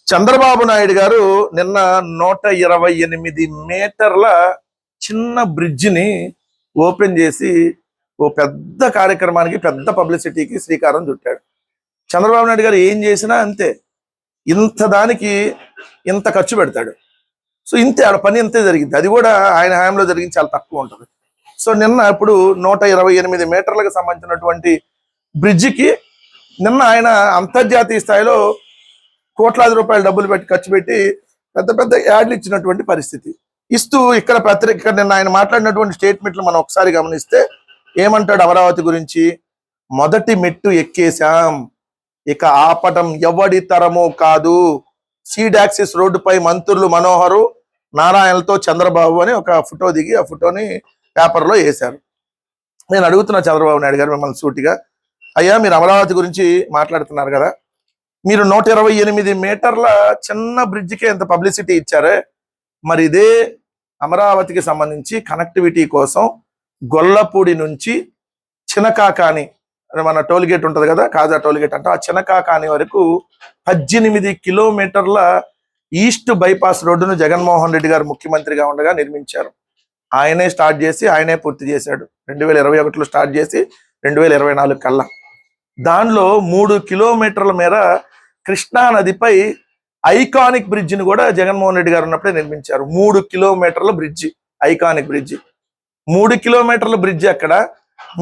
చంద్రబాబు నాయుడు గారు నిన్న 128 మీటర్ల చిన్న బ్రిడ్జిని ఓపెన్ చేసి ఓ పెద్ద కార్యక్రమానికి పెద్ద పబ్లిసిటీకి శ్రీకారం చుట్టాడు. చంద్రబాబు నాయుడు గారు ఏం చేసినా అంతే, ఇంత దానికి ఇంత ఖర్చు పెడతాడు. సో ఇంతే, ఆడ పని ఇంతే జరిగింది. అది కూడా ఆయన హయాంలో జరిగింది చాలా తక్కువ ఉంటుంది. సో నిన్న ఇప్పుడు 128 మీటర్లకు సంబంధించినటువంటి బ్రిడ్జికి నిన్న ఆయన అంతర్జాతీయ స్థాయిలో కోట్లాది రూపాయలు డబ్బులు పెట్టి ఖర్చు పెట్టి పెద్ద పెద్ద యాడ్లు ఇచ్చినటువంటి పరిస్థితి ఇస్తూ ఇక్కడ పత్రిక నిన్న ఆయన మాట్లాడినటువంటి స్టేట్మెంట్లు మనం ఒకసారి గమనిస్తే ఏమంటాడు అమరావతి గురించి? మొదటి మెట్టు ఎక్కేశాం, ఇక ఆపటం ఎవడి తరమో కాదు. సీడ్ యాక్సిస్ రోడ్డుపై మంత్రులు మనోహరు నారాయణలతో చంద్రబాబు అని ఒక ఫోటో దిగి ఆ ఫోటోని పేపర్లో వేశారు. నేను అడుగుతున్నా చంద్రబాబు నాయుడు గారు మిమ్మల్ని సూటిగా, అయ్యా మీరు అమరావతి గురించి మాట్లాడుతున్నారు కదా, మీరు 128 మీటర్ల చిన్న బ్రిడ్జికి ఎంత పబ్లిసిటీ ఇచ్చారే, మరి ఇదే అమరావతికి సంబంధించి కనెక్టివిటీ కోసం గొల్లపూడి నుంచి చినకాకాని, మన టోల్గేట్ ఉంటుంది కదా, కాజా టోల్గేట్ అంటే, ఆ చినకాకాని వరకు 18 కిలోమీటర్ల ఈస్ట్ బైపాస్ రోడ్డును జగన్మోహన్ రెడ్డి గారు ముఖ్యమంత్రిగా ఉండగా నిర్మించారు. ఆయనే స్టార్ట్ చేసి ఆయనే పూర్తి చేశాడు. 2021లో స్టార్ట్ చేసి 2024 కల్లా దానిలో 3 కిలోమీటర్ల మేర కృష్ణా నదిపై ఐకానిక్ బ్రిడ్జిని కూడా జగన్మోహన్ రెడ్డి గారు ఉన్నప్పుడే నిర్మించారు. 3 కిలోమీటర్ల బ్రిడ్జి, ఐకానిక్ బ్రిడ్జి. 3 కిలోమీటర్ల బ్రిడ్జి అక్కడ,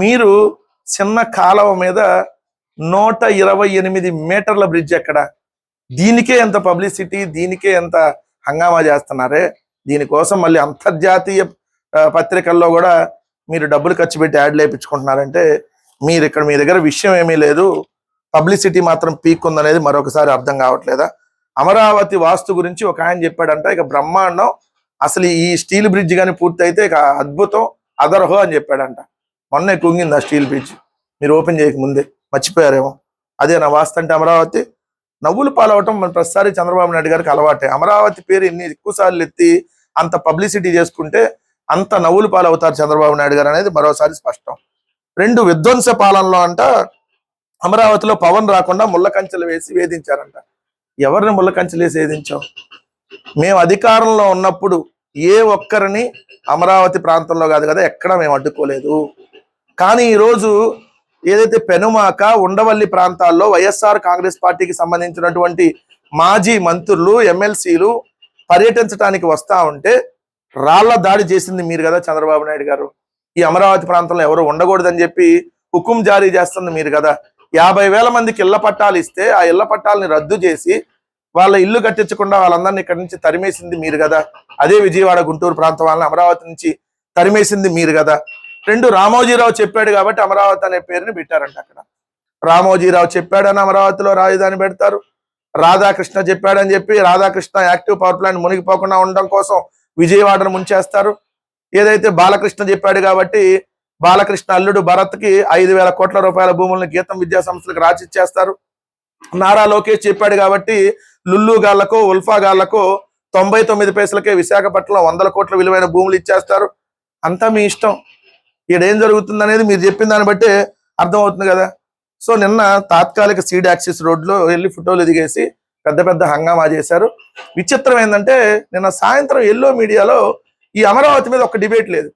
మీరు చిన్న కాలువ మీద 128 మీటర్ల బ్రిడ్జి అక్కడ. దీనికే ఎంత పబ్లిసిటీ, దీనికే ఎంత హంగామా చేస్తున్నారే. దీనికోసం మళ్ళీ అంతర్జాతీయ పత్రికల్లో కూడా మీరు డబ్బులు ఖర్చు పెట్టి యాడ్లు వేయించుకుంటున్నారంటే మీరు ఇక్కడ మీ దగ్గర విషయం ఏమీ లేదు, పబ్లిసిటీ మాత్రం పీక్ ఉందనేది మరొకసారి అర్థం కావట్లేదా? అమరావతి వాస్తు గురించి ఒక ఆయన చెప్పాడంట, ఇక బ్రహ్మాండం, అసలు ఈ స్టీల్ బ్రిడ్జ్ కానీ పూర్తయితే ఇక అద్భుతం, అదర్హో అని చెప్పాడంట. మొన్నే కుంగింది ఆ స్టీల్ బ్రిడ్జ్, మీరు ఓపెన్ చేయక ముందే మర్చిపోయారేమో. అదే నా వాస్తు అంటే అమరావతి. నవ్వులు పాలవటం మన ప్రతిసారి చంద్రబాబు నాయుడు గారికి అలవాటే. అమరావతి పేరు ఎన్ని ఎక్కువసార్లు ఎత్తి అంత పబ్లిసిటీ చేసుకుంటే అంత నవ్వులు పాలవుతారు చంద్రబాబు నాయుడు గారు అనేది మరోసారి స్పష్టం. 2 విధ్వంస పాలనలో అంట అమరావతిలో పవన్ రాకుండా ముళ్ళ కంచెలు వేసి వేధించారంట. ఎవరిని ముళ్ళ కంచెలు వేసి వేధించాం? మేము అధికారంలో ఉన్నప్పుడు ఏ ఒక్కరిని అమరావతి ప్రాంతంలో కాదు కదా ఎక్కడ మేము అడ్డుకోలేదు. కానీ ఈరోజు ఏదైతే పెనుమాక, ఉండవల్లి ప్రాంతాల్లో వైఎస్ఆర్ కాంగ్రెస్ పార్టీకి సంబంధించినటువంటి మాజీ మంత్రులు, ఎమ్మెల్సీలు పర్యటించడానికి వస్తా ఉంటే రాళ్ల దాడి చేసింది మీరు కదా చంద్రబాబు నాయుడు గారు. ఈ అమరావతి ప్రాంతంలో ఎవరు ఉండకూడదని చెప్పి హుకుం జారీ చేస్తుంది మీరు కదా. 50,000 మందికి ఇళ్ల పట్టాలు ఇస్తే ఆ ఇళ్ల పట్టాలని రద్దు చేసి వాళ్ళ ఇల్లు కట్టించకుండా వాళ్ళందరినీ ఇక్కడి నుంచి తరిమేసింది మీరు కదా. అదే విజయవాడ, గుంటూరు ప్రాంతం వాళ్ళని అమరావతి నుంచి తరిమేసింది మీరు కదా. 2 రామోజీరావు చెప్పాడు కాబట్టి అమరావతి అనే పేరుని పెట్టారంట. అక్కడ రామోజీరావు చెప్పాడని అమరావతిలో రాజధాని పెడతారు. రాధాకృష్ణ చెప్పాడని చెప్పి రాధాకృష్ణ యాక్టివ్ పవర్ ప్లాంట్ మునిగిపోకుండా ఉండడం కోసం విజయవాడను ముంచేస్తారు. ఏదైతే బాలకృష్ణ చెప్పాడు కాబట్టి బాలకృష్ణ అల్లుడు భరత్కి 5,000 కోట్ల రూపాయల భూములను గీతం విద్యా సంస్థలకు రాసిచ్చేస్తారు. నారా లోకేష్ చెప్పాడు కాబట్టి లుల్లు గాళ్లకు, ఉల్ఫా గాళ్లకు 99 పైసలకే విశాఖపట్నంలో 100 కోట్ల విలువైన భూములు ఇచ్చేస్తారు. అంతా మీ ఇష్టం. ఈడేం జరుగుతుంది అనేది మీరు చెప్పిన దాన్ని బట్టి అర్థమవుతుంది కదా. సో నిన్న తాత్కాలిక సీడ్ యాక్సిస్ రోడ్లో వెళ్ళి ఫోటోలు దిగేసి పెద్ద పెద్ద హంగామా చేశారు. విచిత్రం ఏంటంటే నిన్న సాయంత్రం ఎల్లో మీడియాలో ఈ అమరావతి మీద ఒక డిబేట్ లేదు.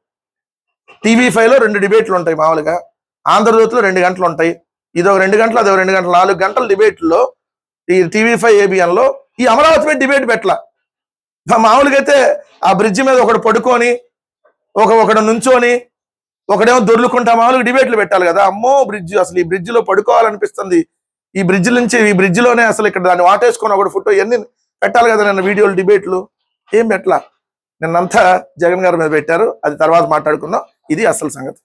TV5లో 2 డిబేట్లు ఉంటాయి మామూలుగా, ఆంధ్రజ్యోతిలో 2 గంటలు ఉంటాయి. ఇదొక 2 గంటలు, అదొక 2 గంటలు, 4 గంటల డిబేట్లో ఈ TV5 ABNలో ఈ అమరావతి మీద డిబేట్ పెట్టలా. మామూలుగా అయితే ఆ బ్రిడ్జి మీద ఒకడు పడుకొని ఒకడు నుంచొని ఒకడేమో దొర్లుకుంటా మామూలుగా డిబేట్లు పెట్టాలి కదా. అమ్మో బ్రిడ్జ్, అసలు ఈ బ్రిడ్జిలో పడుకోవాలనిపిస్తుంది, ఈ బ్రిడ్జ్ నుంచి ఈ బ్రిడ్జిలోనే అసలు ఇక్కడ దాన్ని వాటేసుకొని ఒకటి ఫోటో ఇవన్నీ పెట్టాలి కదా. నిన్న వీడియోలు, డిబేట్లు ఏం పెట్టలా. నిన్నంతా జగన్ గారి మీద పెట్టారు. అది తర్వాత మాట్లాడుకుందాం. ఇది అసలు సంగతి.